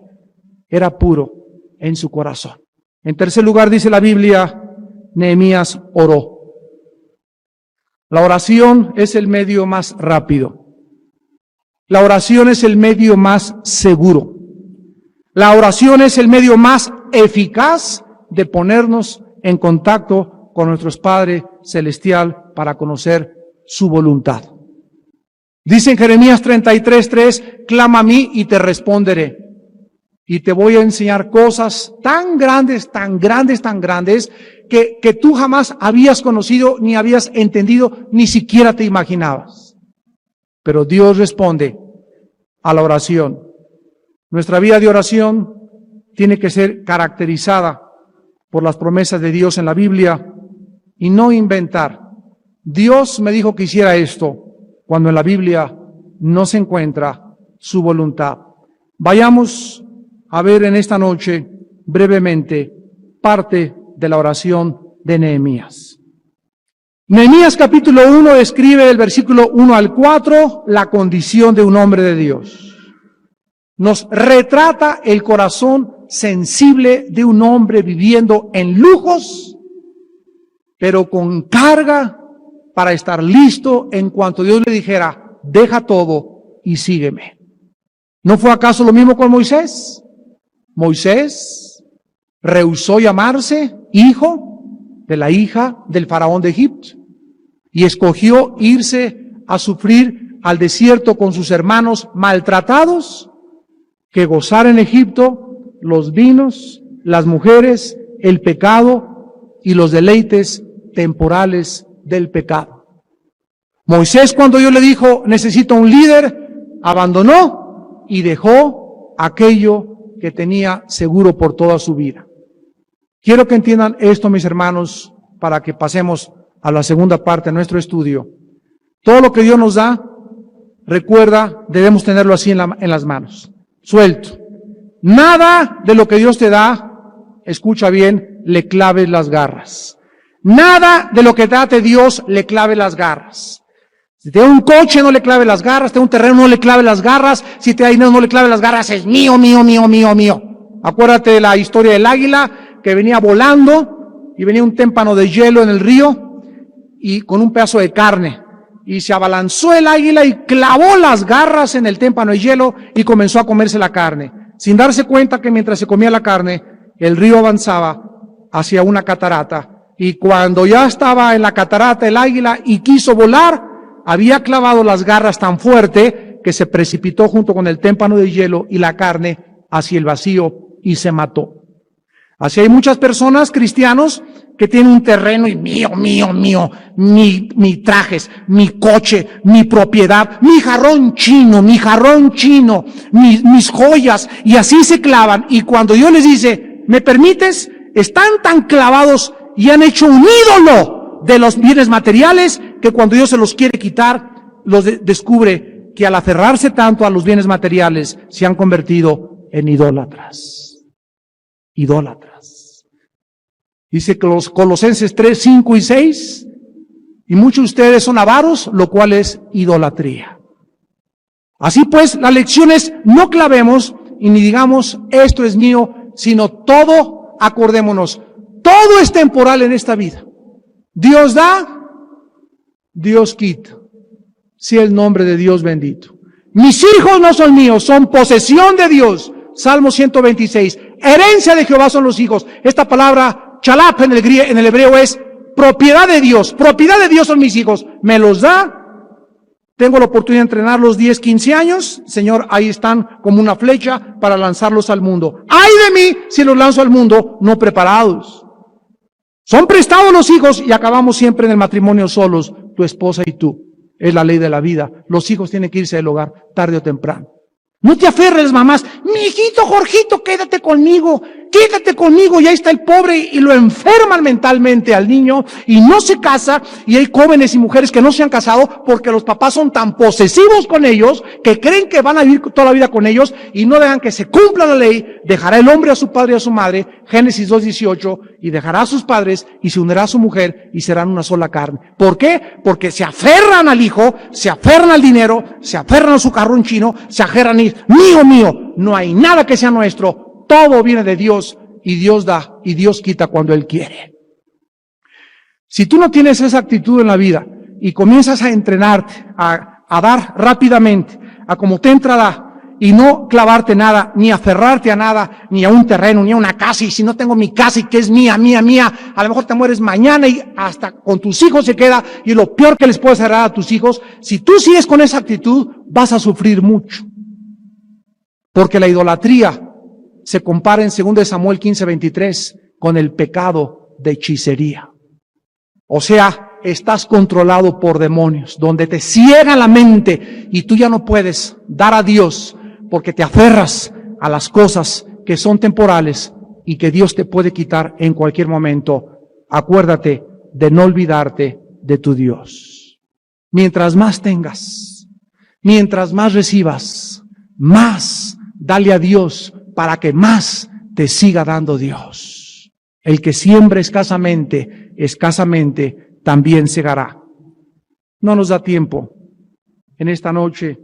era puro en su corazón. En tercer lugar, dice la Biblia, Nehemías oró. La oración es el medio más rápido. La oración es el medio más seguro. La oración es el medio más eficaz de ponernos en contacto con nuestro Padre Celestial para conocer su voluntad. Dice en Jeremías 33:3, clama a mí y te responderé. Y te voy a enseñar cosas tan grandes, tan grandes, tan grandes, que tú jamás habías conocido, ni habías entendido, ni siquiera te imaginabas. Pero Dios responde a la oración. Nuestra vida de oración tiene que ser caracterizada por las promesas de Dios en la Biblia y no inventar. Dios me dijo que hiciera esto, cuando en la Biblia no se encuentra su voluntad. Vayamos a ver en esta noche brevemente parte de la oración de Nehemías. Nehemías capítulo 1 describe del versículo 1 al 4 la condición de un hombre de Dios. Nos retrata el corazón sensible de un hombre viviendo en lujos, pero con carga para estar listo en cuanto Dios le dijera, deja todo y sígueme. ¿No fue acaso lo mismo con Moisés? Moisés rehusó llamarse hijo de la hija del faraón de Egipto y escogió irse a sufrir al desierto con sus hermanos maltratados que gozar en Egipto los vinos, las mujeres, el pecado y los deleites temporales del pecado. Moisés, cuando Dios le dijo, necesito un líder, abandonó y dejó aquello que tenía seguro por toda su vida. Quiero que entiendan esto, mis hermanos, para que pasemos a la segunda parte de nuestro estudio. Todo lo que Dios nos da, recuerda, debemos tenerlo así en las manos, suelto. Nada de lo que Dios te da, escucha bien, le claves las garras. Nada de lo que date Dios le clave las garras. Si te da un coche, no le clave las garras. Si te da un terreno, no le clave las garras. Si te da dinero, no le clave las garras. Es mío, mío, mío, mío, mío. Acuérdate de la historia del águila que venía volando y venía un témpano de hielo en el río y con un pedazo de carne. Y se abalanzó el águila y clavó las garras en el témpano de hielo y comenzó a comerse la carne, sin darse cuenta que mientras se comía la carne, el río avanzaba hacia una catarata. Y cuando ya estaba en la catarata el águila y quiso volar, había clavado las garras tan fuerte que se precipitó junto con el témpano de hielo y la carne hacia el vacío y se mató. Así hay muchas personas, cristianos, que tienen un terreno y mío, mío, mío, mi trajes, mi coche, mi propiedad, mi jarrón chino, mis joyas, y así se clavan. Y cuando Dios les dice, ¿me permites? Están tan clavados y han hecho un ídolo de los bienes materiales que cuando Dios se los quiere quitar, descubre que al aferrarse tanto a los bienes materiales se han convertido en idólatras. Idólatras. Dice que los Colosenses 3, 5 y 6, y muchos de ustedes son avaros, lo cual es idolatría. Así pues, la lección es, no clavemos y ni digamos, esto es mío, sino todo, acordémonos, todo es temporal en esta vida. Dios da, Dios quita. Sea el nombre de Dios bendito. Mis hijos no son míos, son posesión de Dios. Salmo 126. Herencia de Jehová son los hijos. Esta palabra, chalap en el hebreo es propiedad de Dios. Propiedad de Dios son mis hijos. Me los da. Tengo la oportunidad de entrenarlos 10, 15 años. Señor, ahí están como una flecha para lanzarlos al mundo. ¡Ay de mí si los lanzo al mundo no preparados! Son prestados los hijos y acabamos siempre en el matrimonio solos, tu esposa y tú. Es la ley de la vida. Los hijos tienen que irse del hogar tarde o temprano. No te aferres, mamás. Mi hijito Jorgito, quédate conmigo. llégate conmigo, y ahí está el pobre y lo enferman mentalmente al niño y no se casa, y hay jóvenes y mujeres que no se han casado porque los papás son tan posesivos con ellos que creen que van a vivir toda la vida con ellos y no dejan que se cumpla la ley. Dejará el hombre a su padre y a su madre, Génesis 2:18, y dejará a sus padres y se unirá a su mujer y serán una sola carne. ¿Por qué? Porque se aferran al hijo, se aferran al dinero, se aferran a su carrón chino, se aferran y mío, mío. No hay nada que sea nuestro, todo viene de Dios y Dios da y Dios quita cuando Él quiere. Si tú no tienes esa actitud en la vida y comienzas a entrenarte, a dar rápidamente, a como te entrará, y no clavarte nada, ni aferrarte a nada, ni a un terreno, ni a una casa, y si no tengo mi casa y que es mía, mía, mía, a lo mejor te mueres mañana y hasta con tus hijos se queda, y lo peor que les puedes heredar a tus hijos, si tú sigues con esa actitud, vas a sufrir mucho. Porque la idolatría se compara en 2 Samuel 15:23 con el pecado de hechicería. O sea, estás controlado por demonios, donde te ciega la mente y tú ya no puedes dar a Dios porque te aferras a las cosas que son temporales y que Dios te puede quitar en cualquier momento. Acuérdate de no olvidarte de tu Dios. Mientras más tengas, mientras más recibas, más dale a Dios para que más te siga dando Dios. El que siembra escasamente, escasamente también segará. No nos da tiempo en esta noche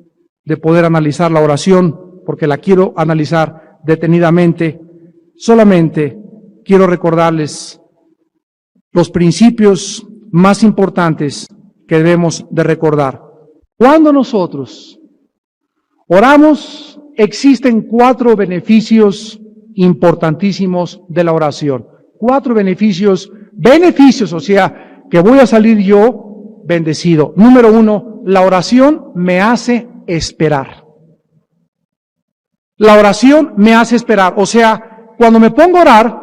de poder analizar la oración, porque la quiero analizar detenidamente. Solamente quiero recordarles los principios más importantes que debemos de recordar. Cuando nosotros oramos, existen 4 beneficios importantísimos de la oración. 4 beneficios, o sea, que voy a salir yo bendecido. Número 1, la oración me hace esperar. La oración me hace esperar. O sea, cuando me pongo a orar,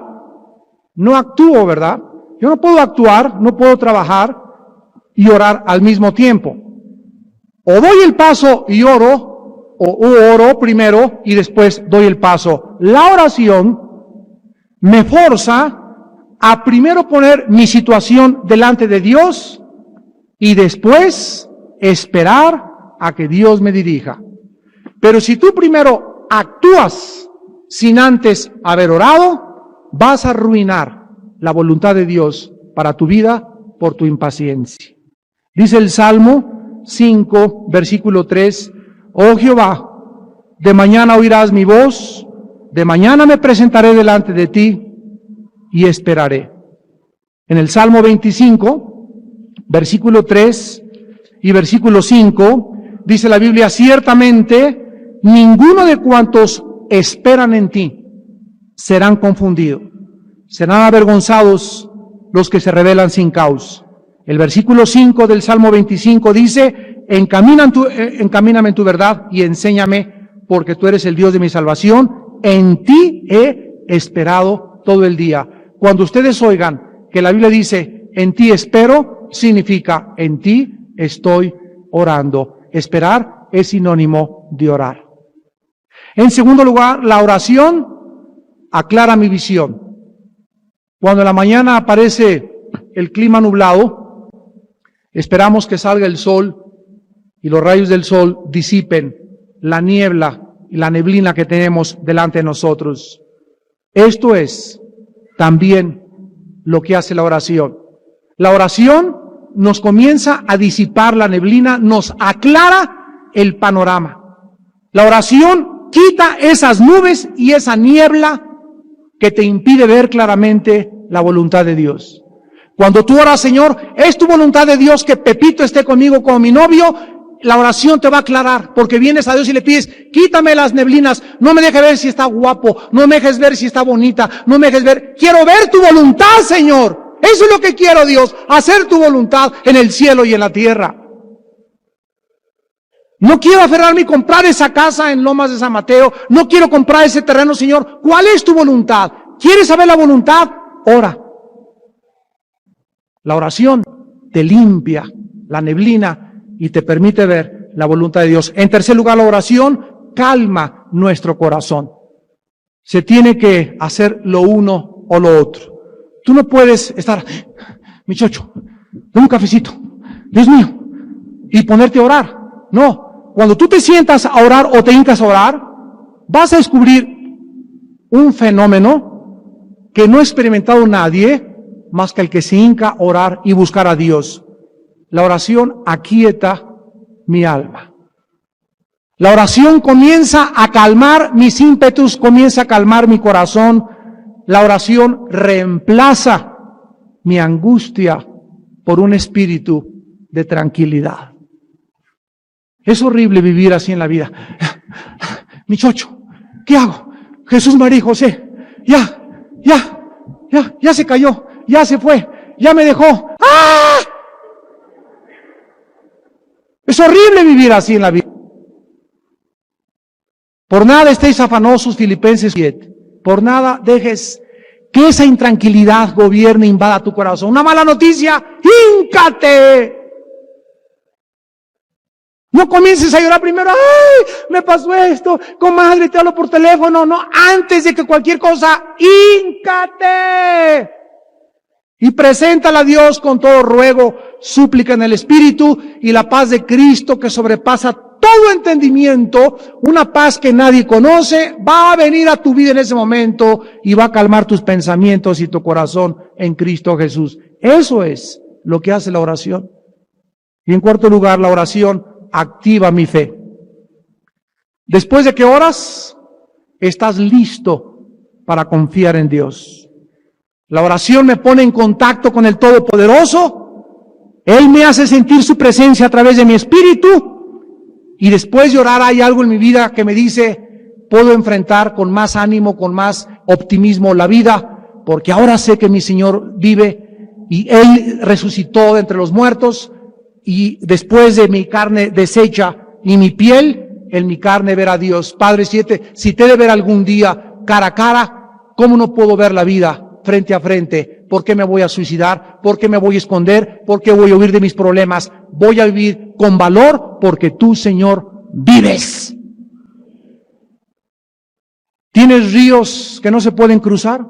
no actúo, ¿verdad? Yo no puedo actuar, no puedo trabajar y orar al mismo tiempo. O doy el paso y oro, o oro primero y después doy el paso. La oración me forza a primero poner mi situación delante de Dios y después esperar a que Dios me dirija. Pero si tú primero actúas sin antes haber orado, vas a arruinar la voluntad de Dios para tu vida por tu impaciencia. Dice el Salmo 5, versículo 3, oh Jehová, de mañana oirás mi voz, de mañana me presentaré delante de ti y esperaré. En el Salmo 25, versículo 3 y versículo 5, dice la Biblia, ciertamente ninguno de cuantos esperan en ti serán confundidos, serán avergonzados los que se rebelan sin causa. El versículo 5 del Salmo 25 dice, encamíname en tu verdad y enséñame, porque tú eres el Dios de mi salvación, en ti he esperado todo el día. Cuando ustedes oigan que la Biblia dice, en ti espero, significa, en ti estoy orando. Esperar es sinónimo de orar. En segundo lugar, la oración aclara mi visión. Cuando en la mañana aparece el clima nublado, esperamos que salga el sol y los rayos del sol disipen la niebla y la neblina que tenemos delante de nosotros. Esto es también lo que hace la oración. La oración nos comienza a disipar la neblina, nos aclara el panorama. La oración quita esas nubes y esa niebla que te impide ver claramente la voluntad de Dios. Cuando tú oras, Señor, es tu voluntad de Dios que Pepito esté conmigo como mi novio, la oración te va a aclarar, porque vienes a Dios y le pides, quítame las neblinas, no me dejes ver si está guapo, no me dejes ver si está bonita, no me dejes ver, quiero ver tu voluntad, Señor. Eso es lo que quiero, Dios, hacer tu voluntad en el cielo y en la tierra. No quiero aferrarme y comprar esa casa en Lomas de San Mateo, no quiero comprar ese terreno, Señor. ¿Cuál es tu voluntad? ¿Quieres saber la voluntad? Ora. La oración te limpia la neblina y te permite ver la voluntad de Dios. En tercer lugar, la oración calma nuestro corazón. se tiene que hacer lo uno o lo otro. Tú no puedes estar, mi chocho, dame un cafecito, Dios mío, y ponerte a orar. No, cuando tú te sientas a orar o te hincas a orar, vas a descubrir un fenómeno que no ha experimentado nadie más que el que se hinca a orar y buscar a Dios. La oración aquieta mi alma. La oración comienza a calmar mis ímpetus, comienza a calmar mi corazón. La oración reemplaza mi angustia por un espíritu de tranquilidad. Es horrible vivir así en la vida. Mi chocho, ¿qué hago? Jesús, María y José, ya se cayó, ya se fue, ya me dejó. ¡Ah! Es horrible vivir así en la vida. Por nada estéis afanosos, Filipenses 7. Por nada dejes que esa intranquilidad gobierne e invada tu corazón. Una mala noticia, híncate. No comiences a llorar primero, ¡ay! Me pasó esto, comadre, te hablo por teléfono. No, antes de que cualquier cosa, híncate. Y preséntala a Dios con todo ruego, súplica en el Espíritu, y la paz de Cristo que sobrepasa todo entendimiento, una paz que nadie conoce, va a venir a tu vida en ese momento y va a calmar tus pensamientos y tu corazón en Cristo Jesús. Eso es lo que hace la oración. Y en cuarto lugar, la oración activa mi fe. Después de que oras, estás listo para confiar en Dios. La oración me pone en contacto con el Todopoderoso. Él me hace sentir su presencia a través de mi espíritu. Y después de orar hay algo en mi vida que me dice, puedo enfrentar con más ánimo, con más optimismo la vida, porque ahora sé que mi Señor vive y Él resucitó de entre los muertos. Y después de mi carne deshecha y mi piel, en mi carne ver a Dios. Padre, si te he de ver algún día cara a cara, ¿cómo no puedo ver la vida frente a frente? ¿Por qué me voy a suicidar? ¿Por qué me voy a esconder? ¿Por qué voy a huir de mis problemas? Voy a vivir con valor porque tú, Señor, vives. ¿Tienes ríos que no se pueden cruzar?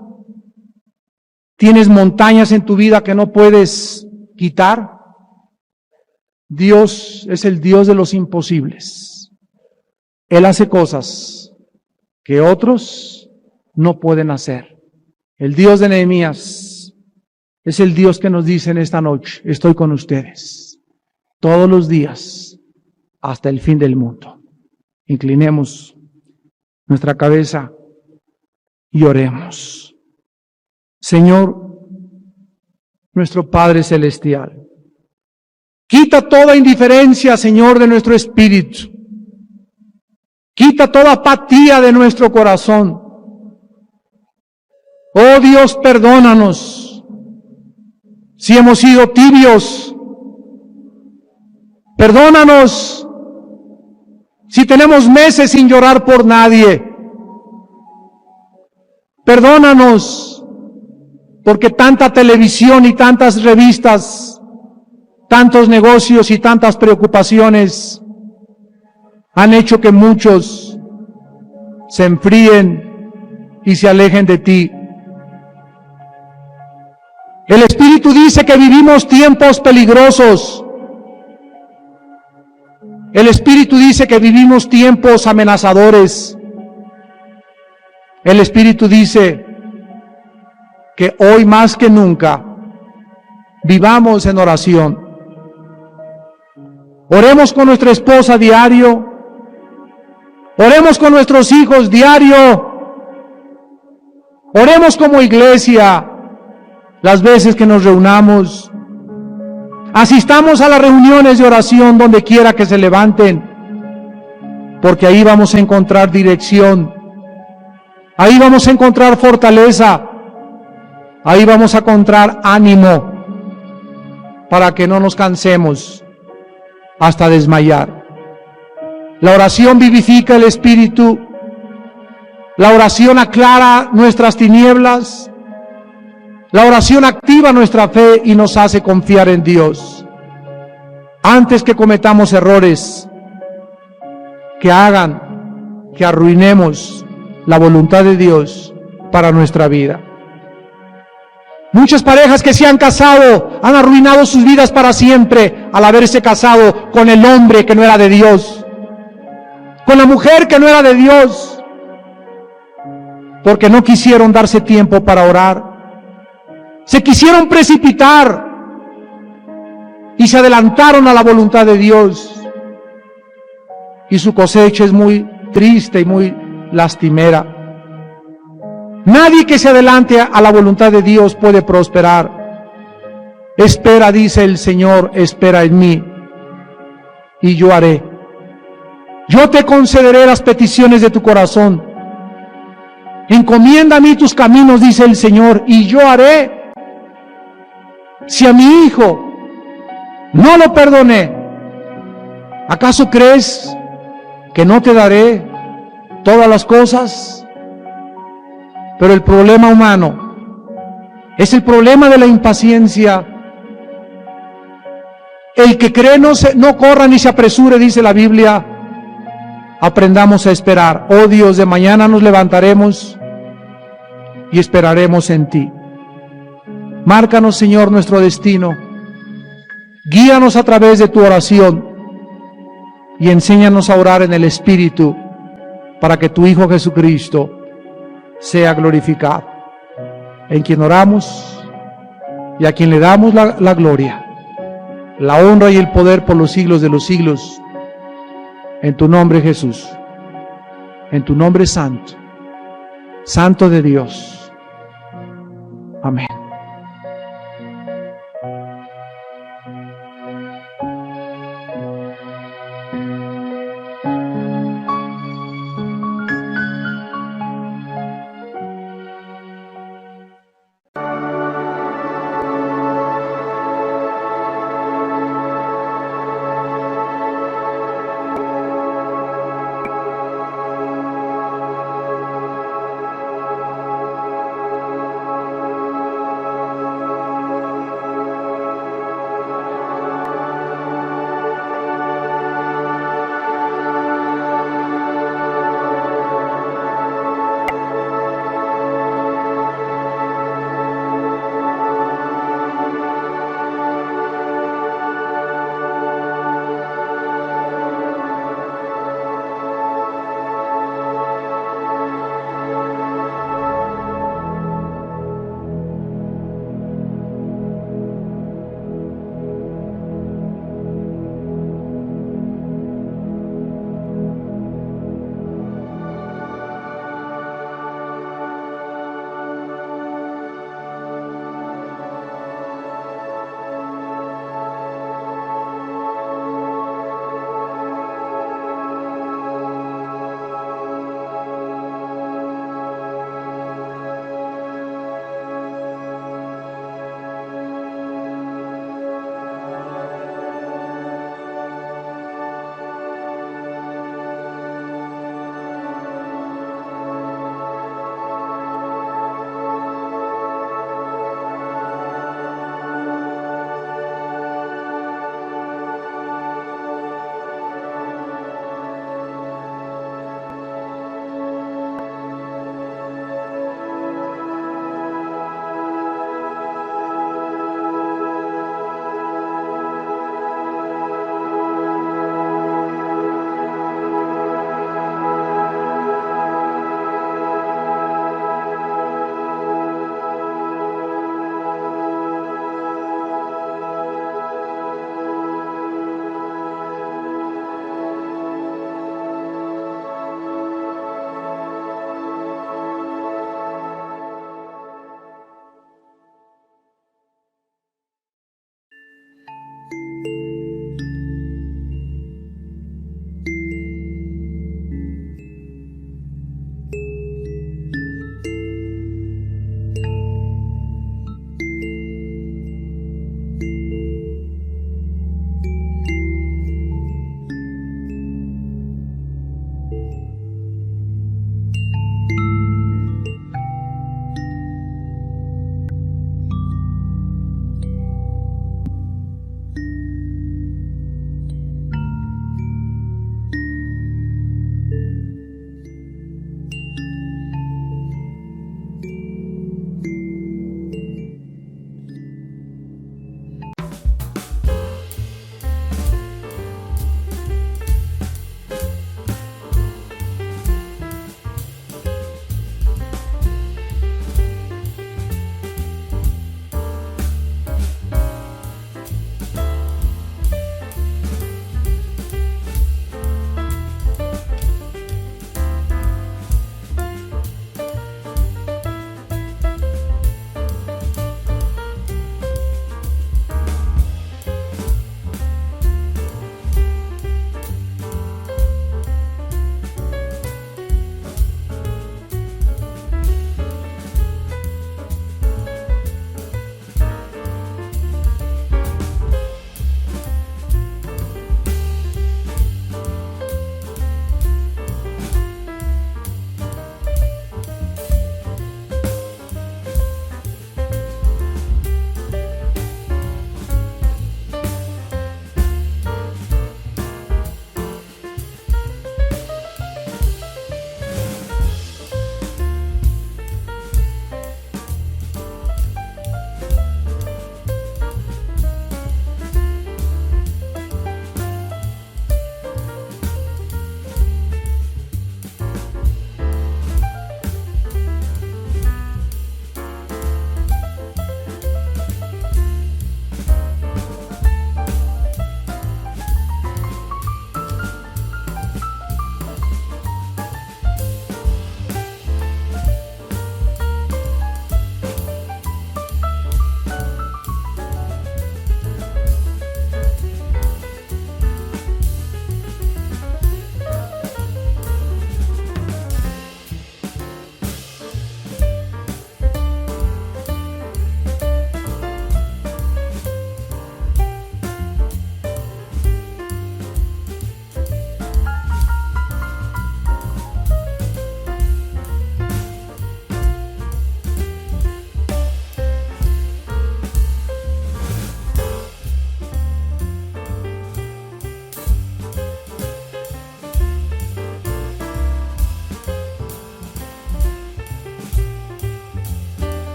¿Tienes montañas en tu vida que no puedes quitar? Dios es el Dios de los imposibles. Él hace cosas que otros no pueden hacer. El Dios de Nehemías es el Dios que nos dice en esta noche, estoy con ustedes todos los días hasta el fin del mundo. Inclinemos nuestra cabeza y oremos. Señor, nuestro Padre Celestial, quita toda indiferencia, Señor, de nuestro espíritu. Quita toda apatía de nuestro corazón. Oh Dios, perdónanos si hemos sido tibios. Perdónanos si tenemos meses sin llorar por nadie. Perdónanos porque tanta televisión y tantas revistas, tantos negocios y tantas preocupaciones han hecho que muchos se enfríen y se alejen de ti. El Espíritu dice que vivimos tiempos peligrosos. El Espíritu dice que vivimos tiempos amenazadores. El Espíritu dice que hoy más que nunca vivamos en oración. Oremos con nuestra esposa diario. Oremos con nuestros hijos diario. Oremos como iglesia las veces que nos reunamos. Asistamos a las reuniones de oración donde quiera que se levanten, porque ahí vamos a encontrar dirección. Ahí vamos a encontrar fortaleza. Ahí vamos a encontrar ánimo para que no nos cansemos hasta desmayar. La oración vivifica el espíritu. La oración aclara nuestras tinieblas. La oración activa nuestra fe y nos hace confiar en Dios. Antes que cometamos errores que hagan que arruinemos la voluntad de Dios para nuestra vida. Muchas parejas que se han casado han arruinado sus vidas para siempre al haberse casado con el hombre que no era de Dios, con la mujer que no era de Dios, porque no quisieron darse tiempo para orar. Se quisieron precipitar y se adelantaron a la voluntad de Dios. Y su cosecha es muy triste y muy lastimera. Nadie que se adelante a la voluntad de Dios puede prosperar. Espera, dice el Señor, espera en mí, y yo haré. Yo te concederé las peticiones de tu corazón. Encomienda a mí tus caminos, dice el Señor, y yo haré. Si a mi hijo no lo perdoné, ¿acaso crees que no te daré todas las cosas? Pero el problema humano es el problema de la impaciencia. El que cree no corra ni se apresure, dice la Biblia. Aprendamos a esperar. Oh Dios, de mañana nos levantaremos y esperaremos en ti. Márcanos, Señor, nuestro destino. Guíanos a través de tu oración y enséñanos a orar en el Espíritu para que tu Hijo Jesucristo sea glorificado, en quien oramos y a quien le damos la gloria, la honra y el poder por los siglos de los siglos. En tu nombre, Jesús, en tu nombre santo, santo de Dios. Amén.